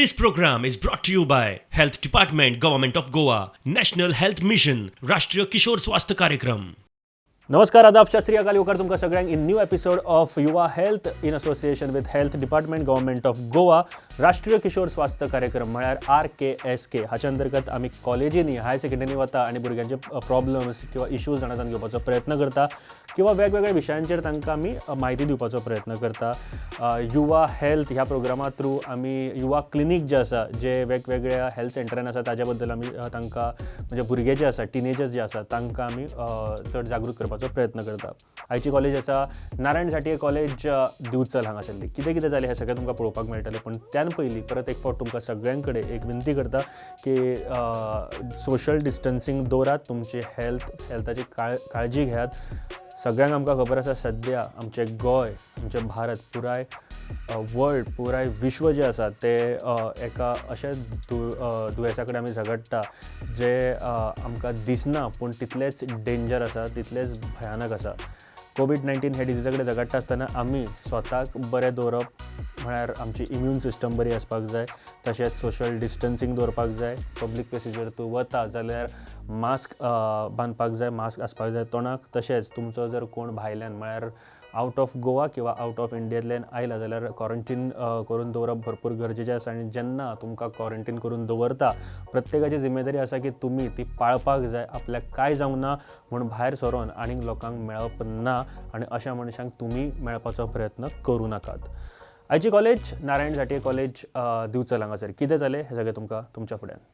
This program is brought to you by Health Department, Government of Goa, National Health Mission, राष्ट्रीय किशोर स्वास्थ्य कार्यक्रम. नमस्कार, आदाब, सत श्री अकाल. येवकार तुमकां सगळ्यांक इन न्यू एपिसोड ऑफ युवा health in association with health department government of Goa. राष्ट्रीय किशोर स्वास्थ्य कार्यक्रम म्हळ्यार RKSK. हाच्या अंतर्गत आमी कॉलेजींनी हायर सेकंडरीनी वता आनी भुरग्यांचे प्रॉब्लम्स किंवा इश्यूज जाणा जावन घेवपाचो प्रयत्न करता किंवा वेगवेगळ्या विशयांचेर तांकां आमी म्हायती दिवपाचो प्रयत्न करता. युवा हेल्थ ह्या प्रोग्रामा थ्रू आमी युवा क्लिनीक जे आसा जे वेगवेगळ्या हेल्थ सेंटरान आसा ताज्या बद्दल आमी तांकां म्हणजे भुरगे जे आसा टिनेजर्स जे आसा तांकां आमी चड जागृत करपाचो प्रयत्न करता. आयची कॉलेज आसा नारायण साठये कॉलेज दिवचल हांगासरली. कितें जालें हें सगळें तुमकां पळोवपाक मेळटलें, पण त्यान पयलीं परत एक फावट तुमकां सगळ्यां कडेन एक विनंती करता की सोशल डिस्टन्सींग दवरात, तुमची हेल्थाची काळजी घेयात. सगळ्यांक आमकां खबर आसा सद्या आमचें गोंय, आमचें भारत, पुराय वर्ल्ड, पुराय विश्व जे आसा ते एका अशें दुयेंसा कडेन आमी झगडटा जे आमकां दिसना पूण तितलेंच डेंजर आसा, तितलेंच भयानक आसा. कोविड-19 हे डिजीजा कडेन झगडटा आसतना आमी स्वताक बरें दवरप म्हळ्यार आमची इम्यून सिस्टम बरी आसपाक जाय, तशेंच सोशल डिस्टन्सींग दवरपाक जाय. पब्लीक प्लेसीचेर तूं वता जाल्यार मास्क बांदपाक जाय, मास्क आसपाक जाय तोंडाक. तशेंच तुमचो जर कोण भायल्यान म्हळ्यार आवट ऑफ गोवा किंवा आवट ऑफ इंडियेंतल्यान आयला जाल्यार क्वॉरंटायन करून दवरप भरपूर गरजेचें आसा. आनी जेन्ना तुमकां क्वॉरंटायन करून दवरता प्रत्येकाची जिम्मेदारी आसा की तुमी ती पाळपाक जाय. आपल्याक काय जावंक ना म्हूण भायर सरोन आनीक लोकांक मेळप ना आनी अशा मनशांक तुमी मेळपाचो प्रयत्न करूं नाकात. आयची कॉलेज नारायण साठये कॉलेज दिवचल हांगासर. कितें जालें हें सगळें तुमकां तुमच्या फुड्यान.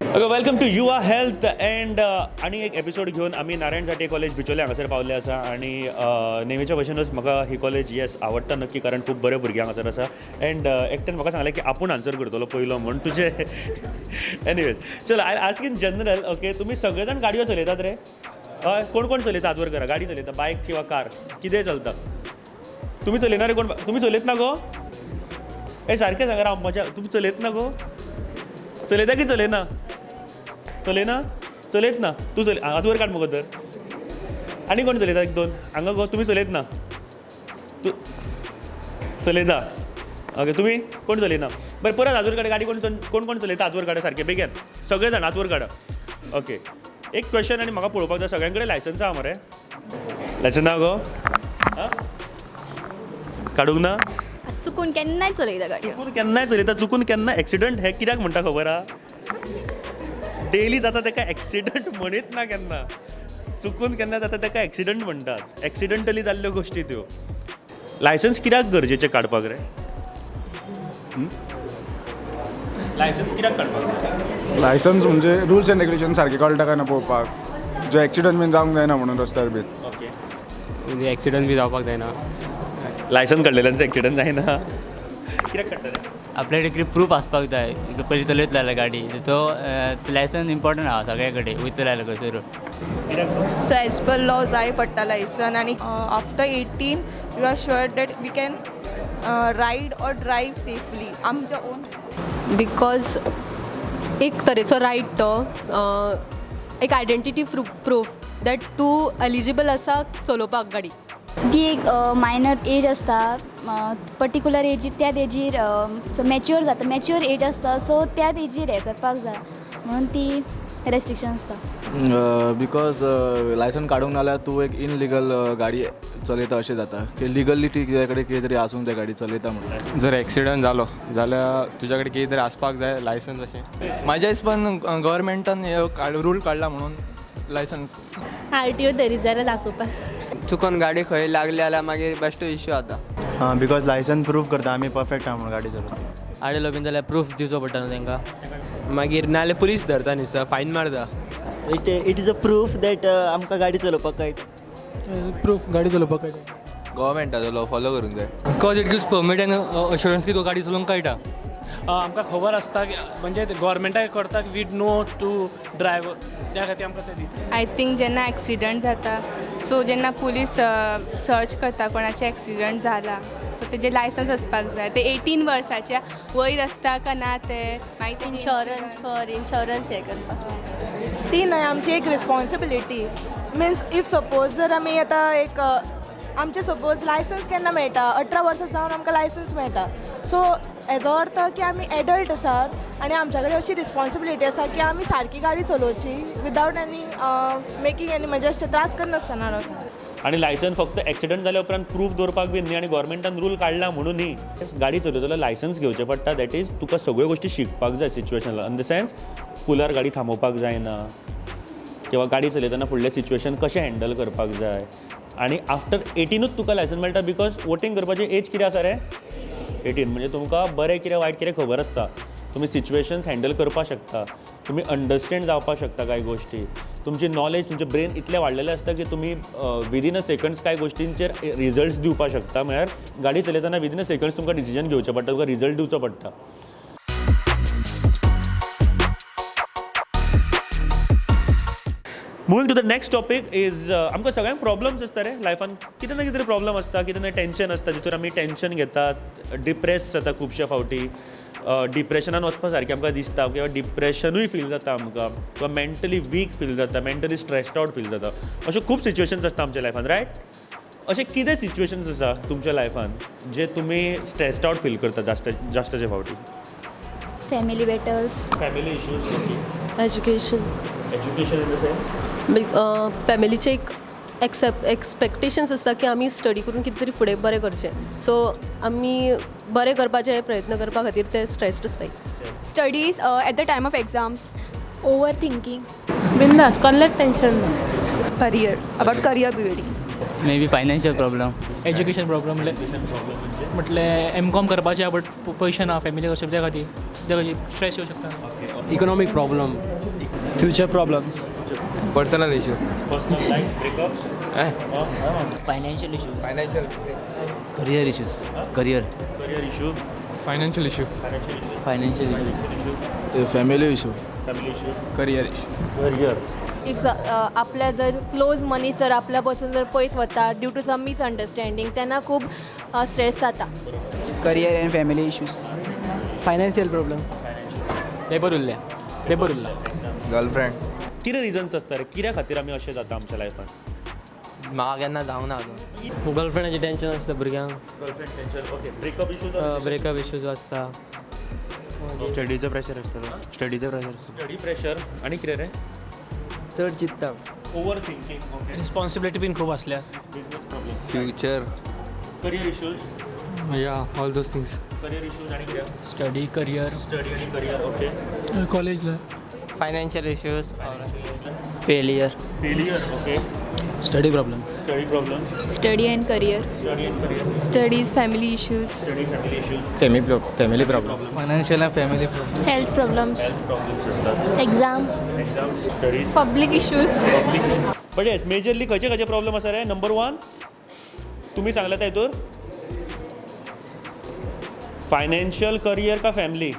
ओके, वेलकम टू युवा हेल्थ एंड आनी एक एपिसोड घेवन आमी नारायण साठये कॉलेज बिचोले हांगासर पावले आसा. आनी नेहमीच्या भशेनूच म्हाका ही कॉलेज येस आवडटा नक्की, कारण खूब बरे भुरगे हांगासर आसा. एंड एकट्यान म्हाका सांगलें की आपूण आन्सर करतलो पयलो म्हण तुजे. एनीवेज चल, I ask in general. Okay, तुमी सगळे जाण गाडयो चलयतात रे? हय, कोण कोण चलयता? हात वर करा. गाडी चलयता, बायक किंवा कार, कितेंय चलता. तुमी चलयना रे? कोण तुमी चलयत ना गो? सारकें सांगा रा, मजा. तुमी चलयत ना गो? चलयता की चलयना? चलयना? चलयत ना? तूं हात वर काड मगो तर. आनी कोण चलयता? एक दोन हांगा गो. तुमी चलयत ना? तूं चलयता? ओके, तुमी कोण चलयना? बरें, परत हात वर काडा. गाडी कोण कोण चलयता? हात वर काडा सारकें बेगीन. सगळे जाण हात वर काडा. ओके, एक क्वेश्चन आनी म्हाका पळोवपाक जाय. सगळ्यां कडेन लायसन्स आहा मरे? लायसन्स ना गो? काडूंक ना? चुकून केन्नाय चलयता गाडी. चुकून केन्नाय चलयता? चुकून केन्ना एक्सिडंट हे कित्याक म्हणटा खबर आहा? डेली जाता ताका एक्सिडंट म्हणीत ना केन्ना. चुकून केन्ना जाता ताका एक्सिडंट म्हणटात. एक्सिडंटली जाल्ल्यो गोश्टी त्यो. लायसन्स कित्याक गरजेचें काडपाक रे? लायसन्स कित्याक काडपाक? लायसन्स म्हणजे रुल्स एंड रेग्युलेशन सारके कळटा काय ना पळोवपाक. जे एक्सिडंट बीन जावंक जायना म्हणून रस्त्यार बीन. ओके, म्हणजे एक्सिडंट बी जावपाक जायना. लायसन्स काडलेल्यांचो एक्सिडंट जायना कित्याक काडटा रे? आपल्या कडेन प्रूफ आसपाक जाय. पयलीं चलयत लायला गाडी तो लायसन्स इम्पॉर्टंट आहा सगळे कडेन. वयता लायला खंयसर. सो एज पर लॉ जाय पडटा लायसन. आनी after 18 you are sure that we can ride or drive safely आमच्या ओन. बिकॉज एक तरेचो रायट तो एक आयडेंटिटी प्रूफ दॅट तूं एलिजिबल आसा चलोवपाक गाडी. ती एक मायनर एज आसता, पर्टिक्युलर एजीर त्याच एजीर मॅच्युअर जाता. मॅच्युअर एज आसता सो त्याच एजीर हें करपाक जाय म्हणून ती रेस्ट्रिक्शन आसता. बिकॉज लायसन काडूंक ना जाल्यार तूं एक इनलिगल गाडी चलयता अशें जाता की लिगली तुजे कडेन कितें तरी आसूंक जाय गाडी चलयता म्हणून. जर एक्सिडंट जालो जाल्यार तुज्या कडेन कितें तरी आसपाक जाय लायसन्स अशें. म्हाज्या हिसपान गव्हर्मेंटान रूल काडला म्हणून लायसन्स. RTO तरी जाल्यार दाखोवपाक. चुकून गाडी खंय लागली जाल्यार मागीर बेश्टो इश्यू जाता. बिकॉज लायसन्स प्रूफ करता आमी परफेक्ट आहा म्हणून गाडी चलोवपाक. आडलो बीन जाल्यार प्रूफ दिवचो पडटा न्हू तांकां. मागीर नाल्यार पुलीस धरता न्ही सर, फायन मारता. It is a proof that आमकां गाडी चलोवपाक कळटा. प्रूफ गाडी चलोवपाक कळटा. गव्हर्मेंटाचो लॉ फॉलो करूंक जाय. Because it gives permit end assurance की तो गाडी चलोवंक कळटा. आमकां खबर आसता म्हणजे गोवोरमेंटाक करता वीड नो टू ड्रायव्ह, त्या खातीर आमकां ते दिता. आय थिंक जेन्ना एक्सिडंट जाता सो जेन्ना पुलीस सर्च करता कोणाचें एक्सिडंट जाला सो तेजें लायसन्स आसपाक जाय. ते 18 वर्साच्या वयर आसता काय ना ते मागीर इन्शुरन्स हें करपाक. ती न्हय आमची एक रिस्पॉन्सिबिलिटी. मिन्स इफ सपोज जर आमी आतां एक आमचे सपोज लायसन्स केन्ना मेळटा 18 वर्सां जावन आमकां लायसन्स मेळटा. सो हेजो अर्थ की आमी एडल्ट आसात आनी आमच्या कडेन अशी रिस्पॉन्सिबिलिटी आसा की आमी सारकी गाडी चलोवची विदावट एनी मेकींग एनी म्हणजे अशें त्रास करनासतना लोकांक. आणि लायसन्स फक्त एक्सिडंट जाल्या उपरांत प्रूफ दवरपाक बी न्ही आनी गोवोरमेंटान रूल काडला म्हणून न्ही. गाडी चलयतलो लायसन्स घेवचें पडटा. दॅट इज तुका सगळ्यो गोश्टी शिकपाक जाय सिच्युएशनाक. इन द सेन्स पुलार गाडी थांबोवपाक जायना किंवा गाडी चलयतना फुडलें सिच्युएशन कशें हँडल करपाक जाय. आनी आफ्टर 18च तुका लायसन्स मेळटा बिकॉज वोटींग करपाची एज कितें आसा रे 18. म्हणजे तुमकां बरें कितें वायट कितें खबर आसता. तुमी सिच्युएशन्स हँडल करपाक शकता. तुमी अंडरस्टँड जावपाक शकता कांय गोश्टी. तुमची नॉलेज तुमचें ब्रेन इतलें वाडलेलें आसता की तुमी विदीन अ सेकंड्स कांय गोश्टींचेर रिजल्ट्स दिवपाक शकता. म्हळ्यार गाडी चलयतना विदीन अ सेकंड्स तुमकां डिसिजन घेवचें पडटा. तुका रिजल्ट दिवचो पडटा. Moving to the next topic is आमकां सगळ्यांक प्रॉब्लम्स आसता रे लायफान. कितें ना कितें प्रॉब्लम आसता. कितें ना टेंशन आसता जितून आमी टेंशन घेतात. डिप्रेस जाता खुबशे फावटी. डिप्रेशनान वचपा सारकें आमकां दिसता किंवा डिप्रेशनूय फील जाता आमकां किंवा मेंटली वीक फील जाता. मेंटली स्ट्रेस्ड आउट फील जाता. अशे खूब सिच्युएशन्स आसता आमच्या लायफान रायट. अशे कितें सिच्युएशन्स आसा तुमच्या लायफान जे तुमी स्ट्रेस्ड आउट फील करता जास्तचे फावटी. Family battles. Family issues. Education in the sense फॅमिलीचे एक एक्सपेक्टेशन्स आसता की आमी स्टडी करून कितें तरी फुडें बरें करचें. सो आमी बरें करपाचे प्रयत्न करपा खातीर ते स्ट्रेस्ड आसताय. Studies at the time of exams. Over thinking. बिंदास कसलेंच टेंशन ना. Career about career building. May be financial problem. Education problem म्हटल्यार एम.कॉम करपाचें बट पयशे ना फॅमिली करचे त्या खातीर स्ट्रेस येवं शकता. Economic problem. Future problems. Personal issue. Personal life breakups. Financial issues. Financial. Career issues. Career issue. Financial issue. Financial issues. Family issue. Career issue. If आपल्या जर क्लोज मनीस जर आपल्या पासून जर पयस वता ड्यू टू सम मिसअंडरस्टँडींग तेन्ना खूब स्ट्रेस जाता. Career end family issues. Financial problem. Paper उरला. गर्लफ्रेंड. कितें रिजन्स आसता रे कित्या खातीर आमी अशें जाता आमच्या लायफान. म्हाका केन्ना जावंक ना गर्लफ्रेंडाचें टेंशन आसता भुरग्यांक. Girlfriend tension. Okay. Breakup issues आसता. स्टडीचो प्रेशर आसता. स्टडी प्रेशर आनी कितें रे चड चिंतता. Overthinking. ओके. रिस्पॉन्सिबिलिटी बीन खूब आसल्या. Business problem. Future. Career issues. या all those things. Career issues आनी कितें. Study career. स्टडी आनी career. Okay. College financial issues. Failure. Okay. Study problem. Study and career. Studies family issues. Family problem. Financial and family problem. Health problems. असतात. Exam. Studies. Public issues. But yes majorly खंयचे problem आसा रे. Number 1 तुमी सांगला हितूर financial career का family.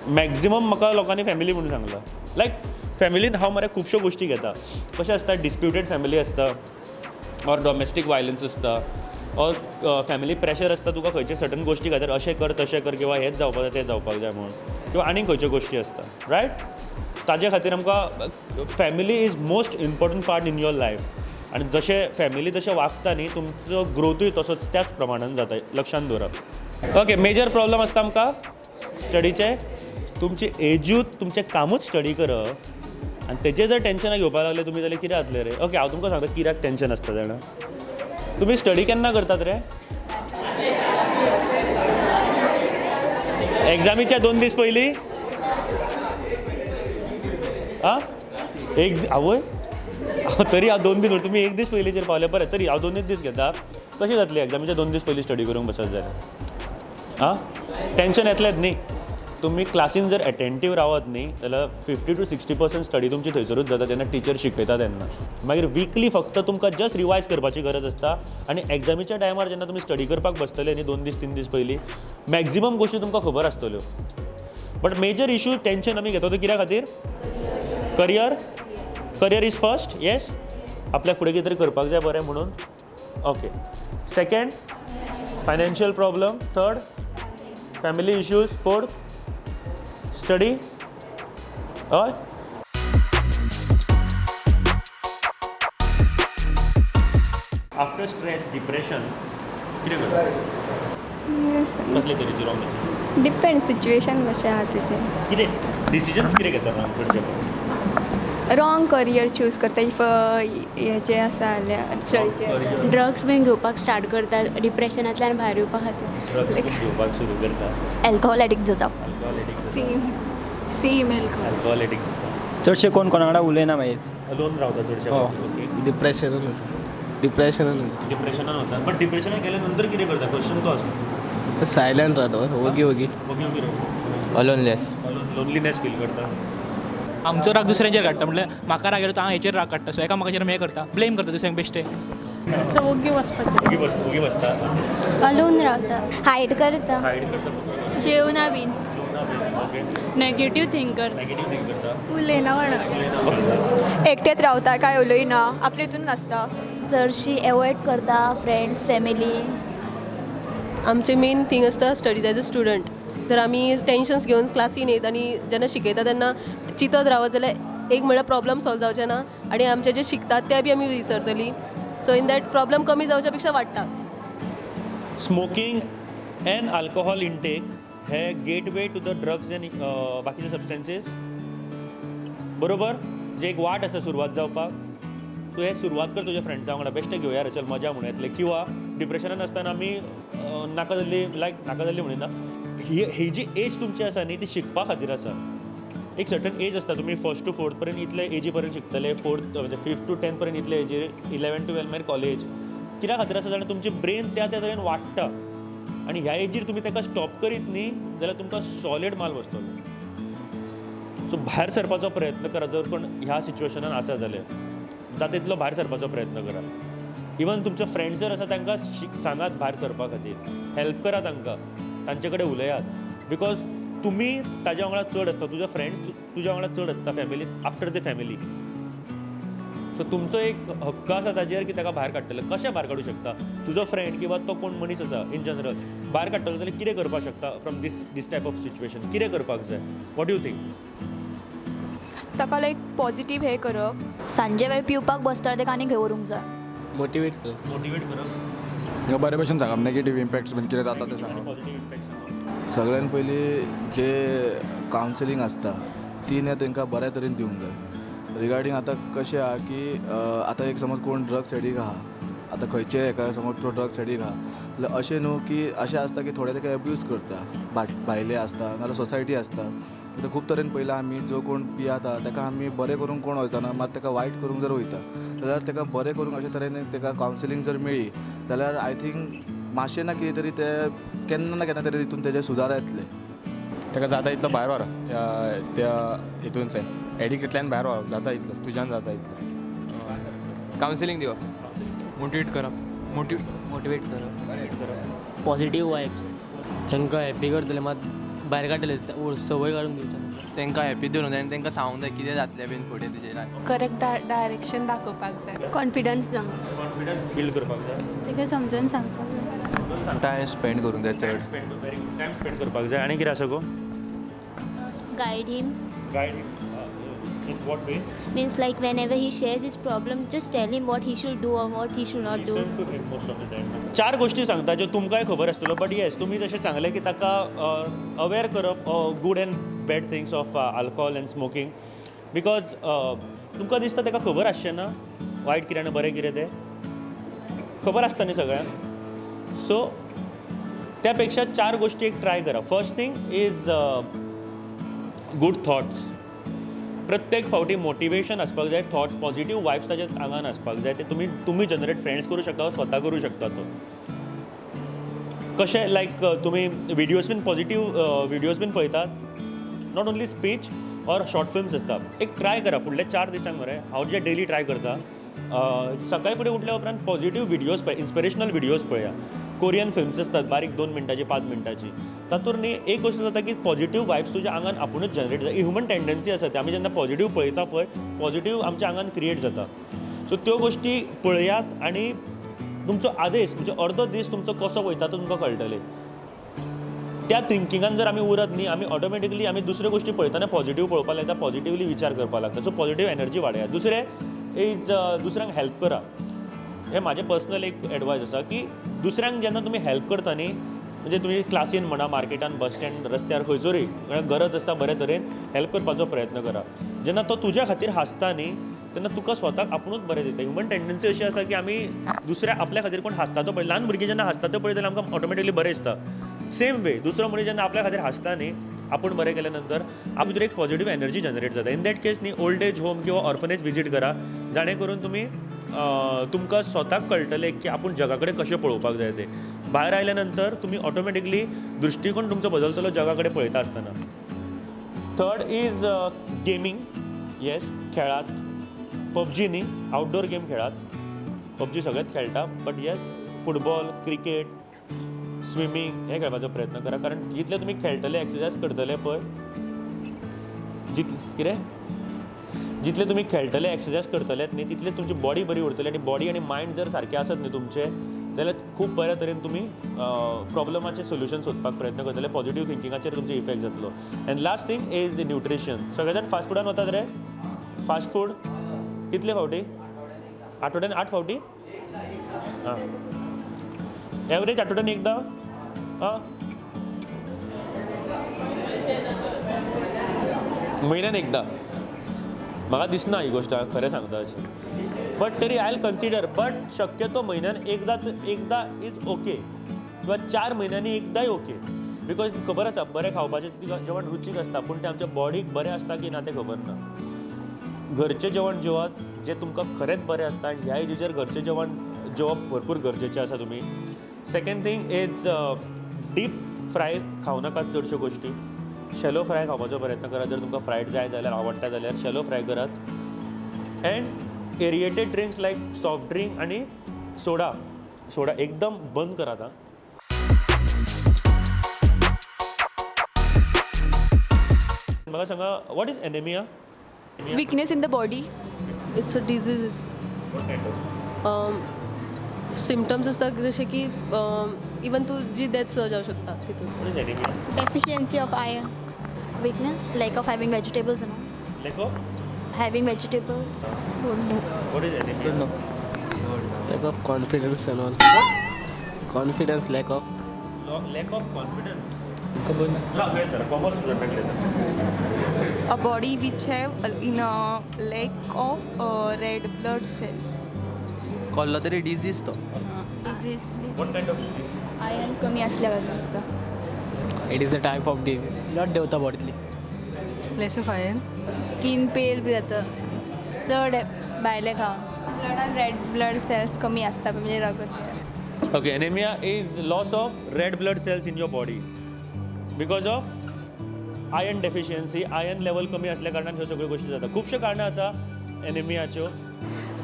Maximum म्हाका लोकांनी family म्हणून सांगला. लायक फॅमिलीन हांव मरे खुबश्यो गोश्टी घेता. कशें आसता डिस्प्युटेड फॅमिली आसता ऑर डॉमेस्टीक वायलन्स आसता ऑर फॅमिली प्रेशर आसता तुका खंयचे सर्टन गोश्टी खातीर अशें कर तशें कर किंवा हेंच जावपाक जाय तें जावपाक जाय म्हणून किंवा आनीक खंयच्यो गोश्टी आसता रायट. ताजे खातीर आमकां family is most important part in your life. आनी जशें फॅमिली जशें वागता न्ही तुमचो ग्रोथूय तसोच त्याच प्रमाणान जाता. लक्षांत दवरप. ओके. मेजर प्रॉब्लम आसता आमकां स्टडीचे. तुमची एजूत तुमचें कामूच स्टडी करप आनी तेजेर जर टेंशनां घेवपाक लागले तुमी जाल्यार कितें जातलें रे. ओके. हांव तुमकां सांगता कित्याक टेंशन आसता जाणा. तुमी स्टडी केन्ना करतात रे. एग्जामीच्या 2 दीस पयलीं. आवय तरी हांव 2 दीस तुमी 1 दीस पयलींचेर पावले बरें तरी हांव 2 दीस घेता. कशी जातली एग्जामीच्या 2 दीस पयलीं स्टडी करूंक बसत जाल्यार. टेंशन येतलेंच न्ही. तुम्ही क्लासीन जर अटेंटीव रावत न्ही जाल्यार 50 to 60% स्टडी तुमची थंयसरूच जाता जेन्ना टिचर शिकयता तेन्ना. मागीर वीकली फक्त तुमकां जस्ट रिवायज करपाची गरज आसता आनी एग्जामीच्या टायमार जेन्ना तुमी स्टडी करपाक बसतले न्ही 2 दीस 3 दीस पयलीं मॅक्झिमम गोश्टी तुमकां खबर आसतल्यो. बट मेजर इश्यू टेंशन आमी घेता तो कित्या खातीर. Career is first. येस. आपल्याक फुडें कितें तरी करपाक जाय बरें म्हणून. Okay. Second financial problem. Third family issues. Fourth study. हय. आफ्टर स्ट्रेस डिप्रेशन कितें करता कसले तरेची रॉंग डिसिजन डिपेंड सिच्युएशन कशें आहा तेजें कितें डिसिजन्स कितें घेता रॉंग करचे रॉंग करियर चूज करता इफ हेजें आसा जाल्यार चडशें ड्रग्स बीन घेवपाक स्टार्ट करता डिप्रेशनांतल्यान भायर येवपा खातीर ड्रग्स घेवपाक सुरू करता एल्कोहॉल एडिक्ट जाता सेम अल्कोहॉल एडिक्ट चडशे कोण कोणा वांगडा उलयना मागीर अलोन रावता चडशे ओके डिप्रेशनान डिप्रेशनान वता बट डिप्रेशनान गेल्या नंतर कितें करता क्वेश्चन तो आसता सायलंट राहतो ओगी ओगी ओगी रावता अलोनलेस लोनलीनेस फील करता आमचो राग दुसऱ्यांचेर काडटा म्हटल्यार म्हाका राग येलो तो हांव हेचेर राग काडटा सो एकामेकाचेर हें करता ब्लेम करता दुसऱ्यांक बेश्टे सो ओगी वचपाचें ओगी बसता अलोन रावता हायड करता हायड करता जेवना बीन okay negative thinker negative think करता उलयना वांगडा एकटेच रावता काय उलयना आपले हितून नासता चडशी एवॉयड करता फ्रेंड्स फॅमिली आमचे मेन थिंग आसता स्टडीज एज अ स्टुडंट जर आमी टेन्शन्स घेवन क्लासीन येत आनी जेन्ना शिकयता तेन्ना चिंतत रावत जाल्यार एक म्हणल्यार प्रॉब्लम सॉल्व जावचे ना आनी आमचे जे शिकतात ते बी आमी विसरतली सो इन दॅट प्रॉब्लम कमी जावच्या पेक्षा वाडटा स्मोकिंग एंड अल्कोहॉल इंटेक हे gateway to the drugs and बाकीचे सबस्टन्सीस बरोबर जे एक वाट आसा सुरवात जावपाक तूं हे सुरवात कर तुज्या फ्रेंड्सां वांगडा बेश्टे घेवया रे चल मजा म्हणून येतले किंवा डिप्रेशनान आसतना आमी नाका जाल्ली म्हणिना ही जी एज तुमची आसा न्ही ती शिकपा खातीर आसा एक सर्टन एज आसता तुमी 1st to 4th पर्यंत इतले एजी पर्यंत शिकतले 4th म्हणजे 5th to 10th पर्यंत इतले एजीर 11 to 12 मागीर कॉलेज कित्या खातीर आसा जाल्यार तुमचें ब्रेन त्या तरेन वाडटा आनी ह्या एजीर तुमी ताका स्टॉप करीत न्ही जाल्यार तुमकां सॉलिड माल बसतलो सो भायर सरपाचो प्रयत्न करा जर कोण ह्या सिच्युएशनान आसा जाल्यार जाता तितलो भायर सरपाचो प्रयत्न करा इवन तुमचे फ्रेंड्स जर आसा तांकां सांगात भायर सरपा खातीर हेल्प करा तांकां तांचे कडेन उलयात बिकॉज तुमी ताज्या वांगडा चड आसता तुजे फ्रेंड्स तुज्या वांगडा चड आसता family after the family so तुमचो एक हक्क आसा ताजेर की ताका भायर काडटले कशें भायर काडूं शकता तुजो फ्रेंड किंवा तो कोण मनीस आसा इन जनरल भायर काडटलो जाल्यार कितें करपाक शकता from this type of situation कितें करपाक जाय वॉट यू थिंक ताका लायक पॉझिटीव हे करप सांजे वेळ पिवपाक बसता तेका आनी खंय व्हरूंक जाय मोटिवेट करप ह्यो बरे भशेन सांगप नेगेटीव इम्पॅक्ट्स बीन कितें जाता ते सांगप पॉझिटीव इम्पॅक्ट्स सगळ्यान पयलीं जे कावन्सिलींग आसता ती ने तांकां बऱ्या तरेन दिवंक जाय रिगार्डींग आतां कशें आहा की आतां एक समज कोण ड्रग्स एडीक आहा आतां खंयचे हेका समज तो ड्रग्स एडीक आहा जाल्यार अशें न्हू की अशें आसता की थोडे ताका एब्यूज करता भायले आसता नाजाल्यार सोसायटी आसता खूब तरेन पयला आमी जो कोण पियाता ताका आमी बरें करूंक कोण वयतना मात ताका वायट करूंक जर वयता जाल्यार ताका बरें करूंक अशे तरेन ताका कावन्सिलींग जर मेळ्ळी जाल्यार आय थिंक मातशें ना कितें तरी ते केन्ना ना केन्ना तरी तितून तेजे सुदार येतले ताका जाता इतलो भायर व्हर त्या हितूंतल्यान एडिक्टींतल्यान भायर व्हर जाता इतलो तुज्यान जाता इतलो कावन्सिलींग दिवप मोटिवेट करप मोटिवेट करप पॉझिटीव वायब्स तांकां हॅप्पी करतले मात भायर काडटले संवय काडून दिवचे तांकां हॅप्पी दवरूंक जाय आनी तांकां सांगूंक जाय कितें जातलें बीन फुडें तुजें लायफ करेक्ट डायरेक्शन दाखोवपाक जाय कॉन्फिडन्स जावंक कॉन्फिडन्स बिल्ड करपाक जाय ताका समजून सांगपाक जाय टायम स्पेंड करूंक जाय चड टायम स्पेंड करपाक जाय आनी कितें आसा go guide him guide in what way means like whenever he shares his problem just tell him what he should do or what he should not do Listen to him most of the time. चार गोष्टी सांगता ज्यो तुमकांय खबर आसतलो but yes तुमी जशें सांगलें की ताका अवेअर करप good end bad things of alcohol end smoking because तुमकां दिसता ताका खबर आसचें ना वायट कितें आनी बरें कितें तें खबर आसता न्ही सगळ्यांक सो त्या पेक्षा चार गोष्टी एक ट्राय करा first thing is good thoughts प्रत्येक फावटी मोटिवेशन आसपाक जाय थॉट्स पॉझिटीव वायब्स ताच्या आंगान आसपाक जाय ते तुमी जनरेट फ्रेंड्स करूं शकता स्वता करूं शकता तो कशें लायक तुमी विडियोज बीन पॉझिटीव विडियोज बीन पळयतात not only speech or short films आसता एक ट्राय करा फुडल्या 4 दिसांक मरे हांव जे डेली ट्राय करता सकाळी फुडें उठल्या उपरांत पॉझिटीव विडियोज पळय इन्स्पिरेशनल विडियोज पळया कोरियन फिल्म्स आसतात बारीक 2 मिनटाची 5 मिनटाची तातूंत न्ही एक गोष्ट जाता की पॉझिटीव वायब्स तुज्या आंगान आपुणूच जनरेट जाता ह्युमन टेंडन्सी आसा ती आमी जेन्ना पॉझिटीव पळयता पळय पॉझिटीव आमच्या आंगान क्रिएट जाता सो त्यो गोश्टी पळयात आनी तुमचो आदेश म्हणजे अर्दो दीस तुमचो कसो वयता तो तुमकां कळटलें त्या थिंकिंगान जर आमी उरत न्ही आमी ऑटोमॅटिकली आमी दुसऱ्यो गोश्टी पळयतना पॉझिटीव पळोवपाक लागता पॉझिटिवली विचार करपाक लागता सो पॉझिटीव एनर्जी वाडया दुसरें इज दुसऱ्यांक हेल्प करा हे माझे पर्सनल एक एडवायस आसा की दुसऱ्यांक जेन्ना तुमी हेल्प करता न्ही, म्हणजे तुमी क्लासीन म्हणा, मार्केटान, बस स्टँड, रस्त्यार खंयसरूय गरज आसा बरे तरेन हेल्प करपाचो प्रयत्न करा. जेन्ना तो तुज्या खातीर हांसता न्ही तेन्ना तुका स्वताक आपुणूच बरें दिसता. ह्युमन टेंडन्सी अशी आसा की आमी दुसऱ्या आपल्या खातीर कोण हांसता तो पळय, ल्हान भुरगीं जेन्ना हांसता तो पळय जाल्यार आमकां ऑटोमॅटिकली बरें दिसता. सेम वे दुसरो मनीस जेन्ना आपल्या खातीर हांसता न्ही, आपूण बरें केल्या नंतर आपल्या भितर एक पॉझिटिव्ह एनर्जी जनरेट जाता. इन दॅट केस न्ही ओल्ड एज होम किंवा ऑर्फनेज विजीट करा, जाणे करून तुमी तुमकां स्वताक कळटलें की आपूण जगा कडेन कशें पळोवपाक जाय तें. भायर आयल्या नंतर तुमी ऑटोमॅटिकली दृश्टिकोन तुमचो बदलतलो जगा कडेन पळयता आसतना. Third is gaming. येस, खेळात. पबजी न्ही, आउटडोर गेम खेळात. पबजी सगळेच खेळटा, but yes football, cricket, swimming हे खेळपाचो प्रयत्न करा. कारण जितले तुमी खेळटले, एक्सरसायज करतले पळय, जितले तुमी खेळटले, एक्सरसायज करतलेत न्ही, तितले तुमची बॉडी बरी उरतली. आनी बॉडी आनी मायंड जर सारके आसत न्ही तुमचे, जाल्यार खूब बऱ्या तरेन तुमी प्रॉब्लमाचें सोल्युशन सोदपाक प्रयत्न करतले. पॉझिटिव्ह थिंकिंगाचेर तुमचो इफेक्ट जातलो. End last thing is nutrition. सगळे जाण फास्ट फुडान वतात रे. फास्ट फूड कितले फावटी? आठवड्यान 8 फावटी? हां, एवरेज आठवड्यान एकदां? हां, म्हयन्यान एकदां? म्हाका दिसना ही गोश्ट, खरें सांगता अशें. बट तरी आय विल कन्सिडर. बट शक्यतो म्हयन्यान एकदा इज ओके, किंवा 4 म्हयन्यांनी एकदांय ओके. बिकॉज खबर आसा बरें खावपाचें जेवण रुचीक आसता, पूण तें आमच्या बॉडीक बरें आसता की ना तें खबर ना. घरचें जेवण जेवात जें तुमकां खरेंच बरें आसता, आनी ह्या एजीचेर घरचें जेवण जेवप भरपूर गरजेचें आसा तुमी. Second thing is deep fry खावं नाकात चडश्यो गोश्टी. शॅलो फ्राय खावपाचो प्रयत्न करात. जर तुमकां फ्रायड जाय जाल्यार, आवडटा जाल्यार शॅलो फ्राय करात. एंड एरिएटेड ड्रिंक्स लायक सॉफ्ट ड्रिंक आनी सोडा एकदम बंद करात. म्हाका सांगा, what is anaemia? Weakness in the body. It's a disease. What kind of? Symptoms असतात जसे की इवन तुझी डेथ जाऊ शकता तिथून. What is anemia? Deficiency of iron. Weakness, lack of having vegetables and all. Lack of? Having vegetables. Don't know. What is anemia? Don't know. Lack of confidence and all. Confidence, lack of. Lack of confidence. Commerce student later. A body which have in a lack of red blood cells. कॉल्ला तरी disease तो. Disease. What kind of disease? Iron कमी असल्या कारणान. It is a type of disease. Blood देवता बॉडीतली. Less of iron. Skin पेल बी जाता चड भायले खावन. ब्लडान रेड ब्लड सेल्स कमी आसता म्हणजे रगत. Okay, anemia is loss of red blood cells in your body because of iron deficiency. Iron level कमी असल्या कारणान ह्यो सगळ्यो गोश्टी जाता. खुबश्यो कारणां आसा एनेमियाच्यो.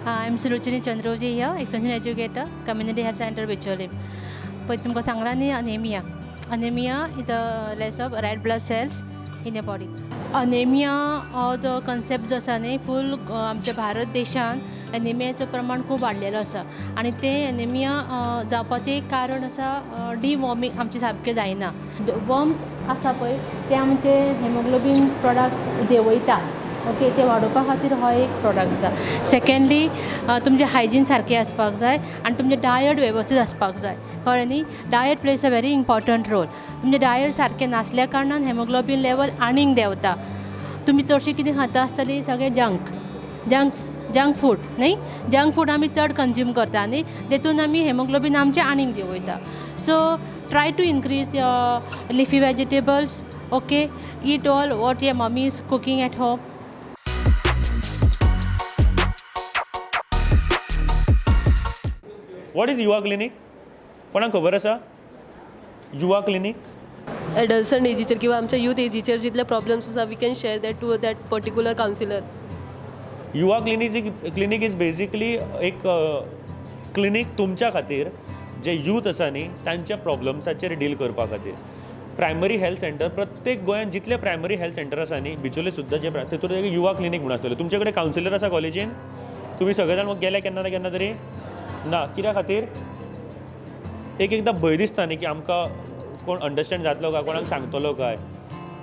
I am Sulochani Chandroji here, extension educator, community health centre Bicholi. पळय तुमकां सांगला न्ही anaemia is a less of red blood cells in the body. Anaemia हो जो कन्सेप्ट जो आसा न्ही फूल आमच्या भारत देशान एनेमियाचो प्रमाण खूब वाडलेलो आसा. आनी तें एनेमिया जावपाचें एक कारण आसा डिवॉर्मिंग आमचें सारकें जायना. वॉर्म्स आसा पळय ते आमचे हेमोग्लोबीन प्रोडक्ट देंवयता. ओके, ते वाडोवपा खातीर हो एक प्रोडक्ट आसा. सेकेंडली तुमचें हायजीन सारकें आसपाक जाय आनी तुमचें डायट वेवस्थीत आसपाक जाय. कळ्ळें न्ही? Diet plays a very important role. तुमचें डायट सारकें नासल्या कारणान हेमोग्लोबीन लेवल आनीक देंवता. तुमी चडशीं कितें खाता आसतलीं सगळें जंक फूड न्ही. जंक फूड आमी चड कंज्यूम करता न्ही, देखून आमी हेमोग्लोबीन आमचें आनीक देंवयता. So try to increase your leafy vegetables. Okay, eat all what your mummy is cooking at home. What is Yuva clinic? कोणाक खबर आसा? युवा क्लिनिक एडल्संट एजीचेर किंवा आमच्या यूथ एजीचेर जितले प्रॉब्लेम्स आसा we can share that to that particular counsellor. Yuva clinic is basically एक clinic तुमच्या खातीर जे यूथ आसा न्ही तांच्या प्रॉब्लम्साचेर डील करपा खातीर. प्रायमरी हेल्थ सेंटर प्रत्येक गोंयांत जितले प्रायमरी हेल्थ सेंटर आसा न्ही बिचोले सुद्दां जे तेतून एक युवा क्लिनिक म्हणून आसतलें. तुमचे कडेन कावन्सिलर आसा कॉलेजीन? तुमी सगळे जाण गेले केन्ना ना केन्ना तरी? ना. कित्या खातीर? एकदां भंय दिसता न्ही की आमकां कोण अंडरस्टँड जातलो काय, कोणाक सांगतलो काय.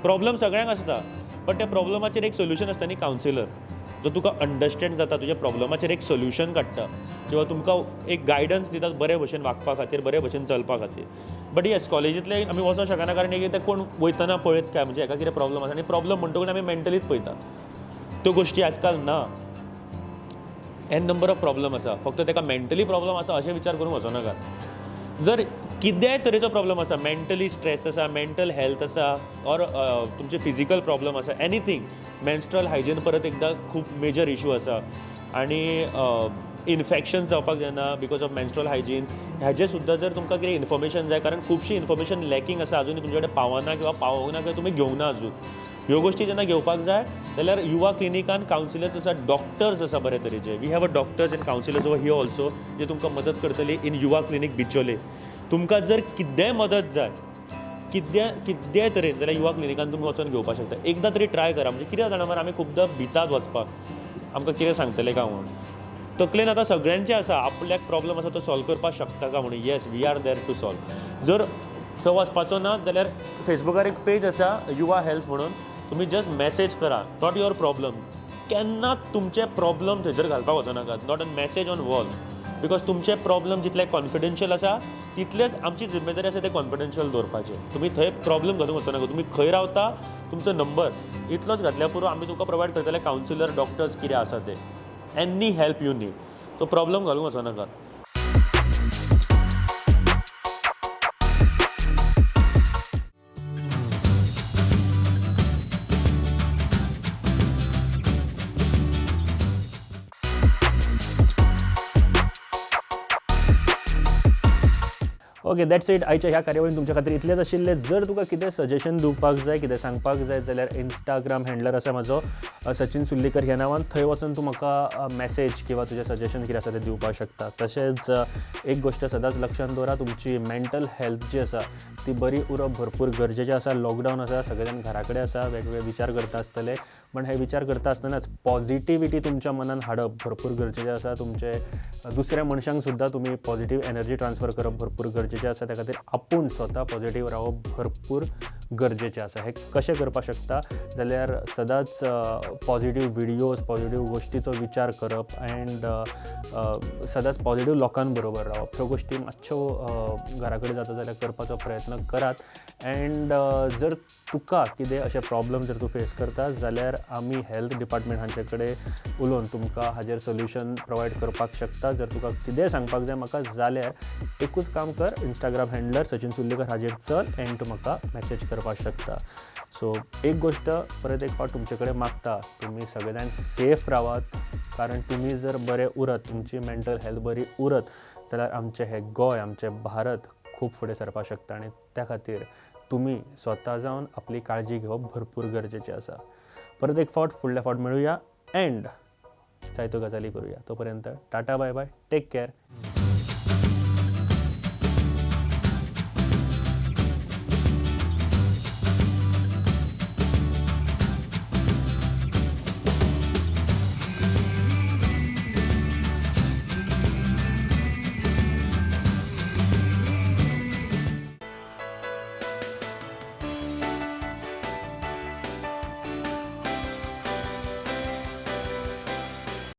प्रॉब्लम सगळ्यांक आसता, बट त्या प्रॉब्लमाचेर एक सोल्युशन आसता न्ही कावन्सिलर. जो तुका अंडरस्टँड जाता तुज्या प्रॉब्लमाचेर एक सोल्युशन काडटा किंवा तुमकां एक गायडन्स दिता बरे भशेन वागपा खातीर बरे भशेन चलपा खातीर. बट येस कॉलेजींतले आमी वचोंक शकना कारण एक कोण वयतना पळयत काय म्हणजे हेका कितें प्रॉब्लम आसा आनी प्रॉब्लम म्हणटकूच आमी मेंटलीच पळयता. त्यो गोश्टी आजकाल ना. एन नंबर ऑफ प्रॉब्लम आसा फक्त तेका मेंटली प्रॉब्लम आसा अशें विचार करूंक वचो नाकात. जर कितेंय तरेचो प्रॉब्लम आसा मेंटली स्ट्रेस आसा मेंटल हेल्थ आसा ऑर तुमचे फिजिकल प्रॉब्लम आसा एनीथींग मेन्स्ट्रल हायजीन परत एकदा खूब मेजर इशू आसा आनी इन्फेक्शन्स जावपाक जायना बिकॉज ऑफ मेन्स्ट्रल हायजीन हेजें सुद्दां जर तुमकां कितें इन्फॉर्मेशन जाय कारण खुबशी इन्फॉर्मेशन लॅकिंग आसा अजून तुमचे कडेन पावना किंवा पावोंक ना किंवा तुमी घेवंक ना अजून. ह्यो गोश्टी जेन्ना घेवपाक जाय जाल्यार युवा क्लिनिकान कावन्सिलर्स आसा डॉक्टर्स आसा बरे तरेचे. We have a doctors and counsellors over here also जे तुमकां मदत करतली इन युवा क्लिनीक बिचोले. तुमकां जर कितेंय मदत जाय कितेंय तरेन जाल्यार युवा क्लिनिकान तुमी वचून घेवपाक शकता. एकदां तरी ट्राय करा म्हणजे कितें जाणा मरे आमी खुबदां भितात वचपाक आमकां कितें सांगतले काय म्हणून. तकलेन आतां सगळ्यांचें आसा आपल्याक प्रॉब्लम आसा तो सॉल्व करपाक शकता काय म्हणून. Yes we are there to solve. जर थंय वचपाचो ना जाल्यार फेसबुकार एक पेज आसा युवा हेल्थ म्हणून तुमी जस्ट मॅसेज करा नॉट युअर प्रॉब्लम. केन्नाच तुमचे प्रॉब्लम थंयसर घालपाक वचो नाकात. Not a message on wall because तुमचे प्रॉब्लम जितले कॉन्फिडेन्शियल आसा तितलेच आमची जिम्मेदारी आसा ते कॉन्फिडेन्शियल दवरपाचे. तुमी थंय प्रॉब्लम घालूंक वचो नाका. तुमी खंय रावता तुमचो नंबर इतलोच घातल्या पुरो आमी तुमकां प्रोवायड करतले कावन्सिलर डॉक्टर्स कितें आसा ते एनी हेल्प यू नीड. तो प्रॉब्लम घालूंक वचो नाका. Okay that's it. आयच्या ह्या कार्यावळीन तुमच्या खातीर इतलेंच आशिल्लें. जर तुका कितें सजेशन दिवपाक जाय कितें सांगपाक जाय जाल्यार इंस्टाग्राम हँडलर आसा म्हाजो सचिन सुल्लीकर ह्या नांवान. थंय वचून तूं म्हाका मॅसेज किंवा तुजें सजेशन कितें आसा तें दिवपाक शकता. तशेंच एक गोश्ट सदांच लक्षांत दवरा तुमची मेंटल हेल्थ जी आसा ती बरी उरप भरपूर गरजेचें आसा. लॉकडावन आसा सगळे जाण घरा कडेन आसा वेगवेगळे विचार करता आसतले पण हे विचार करता आसतनाच पॉझिटिव्हिटी तुमच्या मनान हाडप भरपूर गरजेचें आसा. तुमचे दुसऱ्या मनशांक सुद्दां तुमी पॉझिटिव्ह एनर्जी ट्रान्सफर करप भरपूर गरजेचें आसा. त्या खातीर आपूण स्वता पॉझिटिव्ह रावप भरपूर गरजेचें आसा. हे कशें करपाक शकता जाल्यार सदांच पॉझिटिव्ह व्हिडियोज पॉझिटिव्ह गोश्टीचो विचार करप अँड सदांच पॉझिटिव्ह लोकां बरोबर रावप. ह्यो गोश्टी मातश्यो घरा कडेन जाता जाल्यार करपाचो प्रयत्न करात. अँड जर तुका कितें अशे प्रॉब्लम जर तूं फेस करता जाल्यार आमी हेल्थ डिपार्टमेंट हांचे कडेन उलोवन तुमकां हाजेर सोल्युशन प्रोवायड करपाक शकता. जर तुका कितेंय सांगपाक जाय म्हाका जाल्यार एकूच काम कर इंस्टाग्राम हँडलर सचिन सुल्लीकर हाजेर चल अँड तूं म्हाका मॅसेज करपाक शकता. सो एक गोश्ट परत एक फावट तुमचे कडेन मागता तुमी सगळे जाण सेफ रावात कारण तुमी जर बरे उरत तुमची मेंटल हेल्थ बरी उरत जाल्यार आमचें हें गोंय आमचें भारत खूब फुडें सरपाक शकता आनी त्या खातीर तुमी स्वता जावन आपली काळजी घेवप भरपूर गरजेचें आसा. परत एक फावट फुडल्या फावट मेळुया अँड जायत्यो गजाली करुया. तोपर्यंत tata bye bye take care.